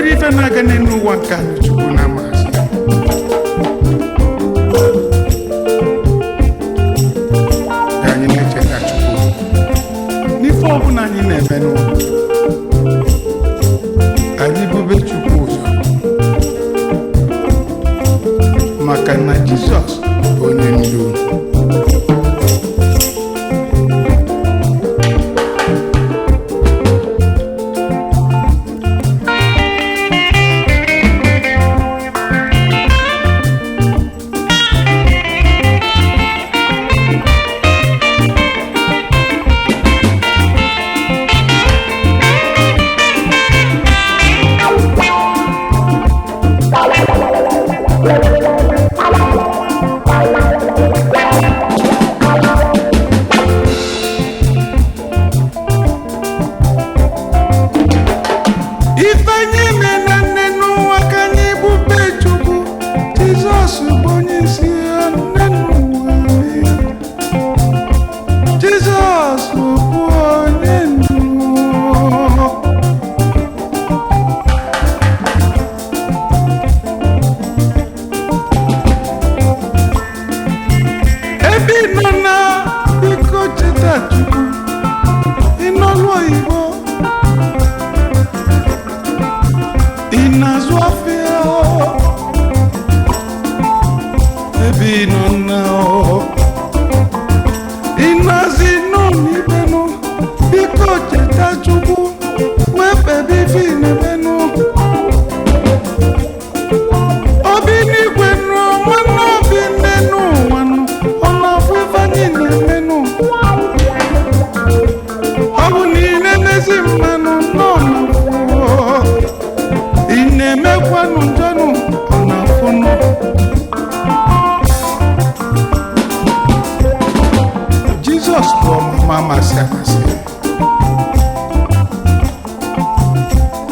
nwere ife na-aga n'ụwa nke anyị Chukwu na-amasị ka anyị na-echeta Chukwu n'ife ọbụla anyị na-eme n'ụwa anyị bube Chukwu ụzọ maka na Jizọs bụ onye ndu.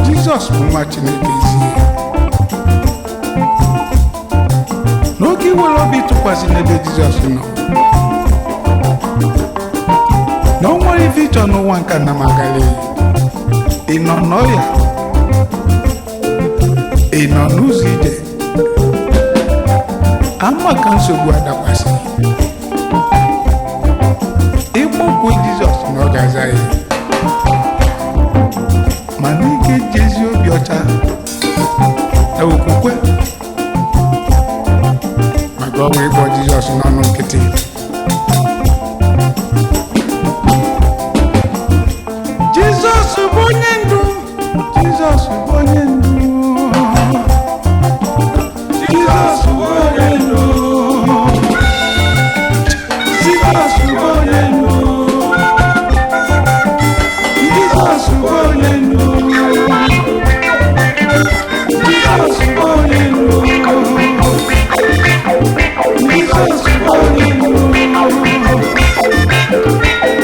Jizọs bụ nwa Chineke ezie n'oge iwere obi tụkwasị n'ebe Jizọs nọ na o nwere ife ịchọ n'ụwa nke na magala ị nọ n'ọya ị nọ n'ụzọ ije ama ka nsogbu adakwasị ịkpọkwu Jizọs na ọ ga-aza ya ma n'ike ji ezi obi ọcha na okwukwe maka ọ wee kpọọ Jizọs n'ọnụ nkịtị. Jizọs bụ onye ndu, Jizọs bụ onye ndu, Jizọs bụ onye ndu, Jizọs bụ onye ndu, Jizọs bụ onye ndu, Jizọs bụ onye ndu, Jizọs bụ onye ndu,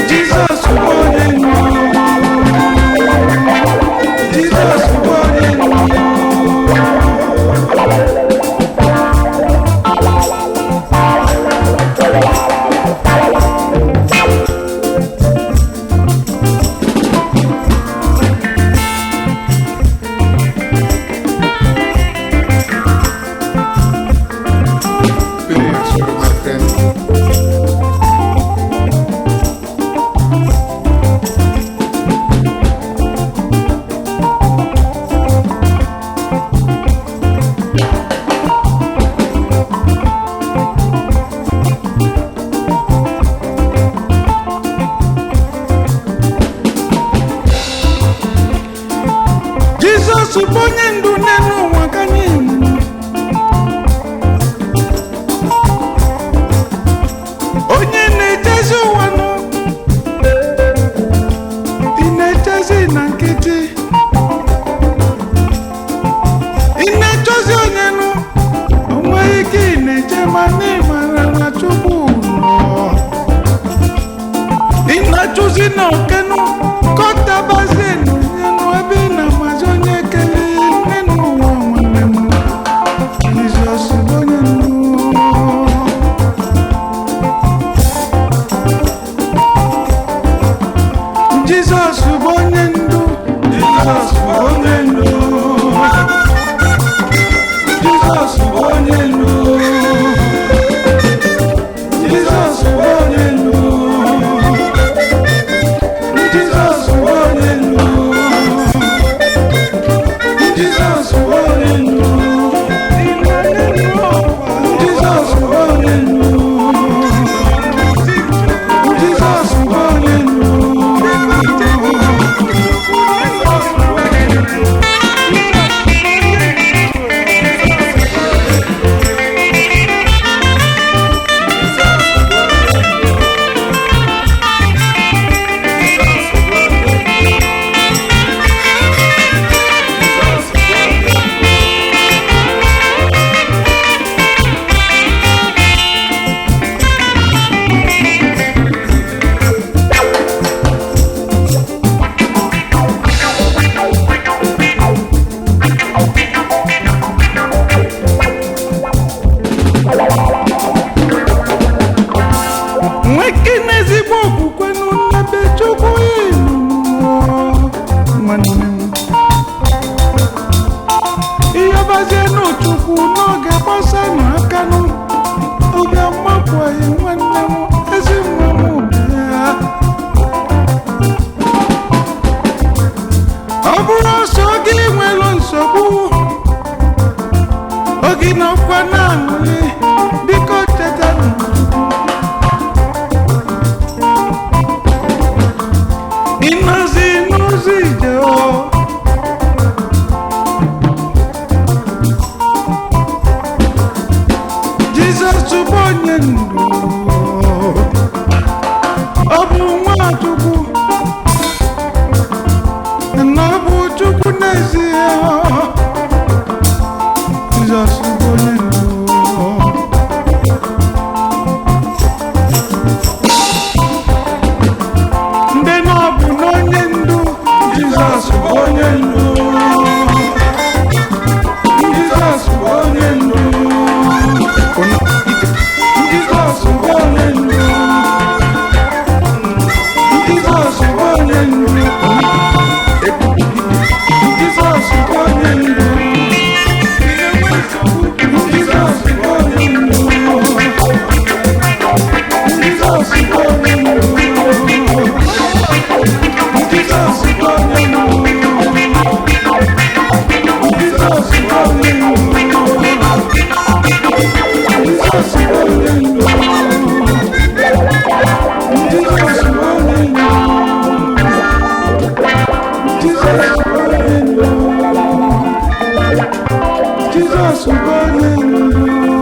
Jizọs bụ onye ndu. Jizọs bụ onye ndu n'elu ụwa ka anyị nọ. Onye na-echezi ụwa nọ, ị na-echezi na nkịtị, ị na-echezi onye nọ, o nweghị ike ị na-eche ma n'ịmara na Chukwu nọ. Ị na-achụzi na okenụ kọtabazi ebe ị na-amazi onye ekele n'ụwa nwanne m ihe bazie n'Chukwu n'oge gbasa n'aka nụ oge mgbapụghị nwanne m ezi nwa m obi ya ọ bụrụ ọsọ gị nwere nsogbu oge nọkwa na-aṅụrị biko cheta ịnọzi n'ụzọ ije Jizọs bụ onye ndu ọ bụ nwa Chukwu na ọ bụ Chukwu n'ezie Jizọs bụ onye ndu ndị na ọ bụ n'onye ndu Jizọs bụ onye ndu Jizọs bụ onye ndu Jesus is running Jesus is running Jesus is running Jesus is running Jesus is running Jesus is running Jesus is running Jesus is running.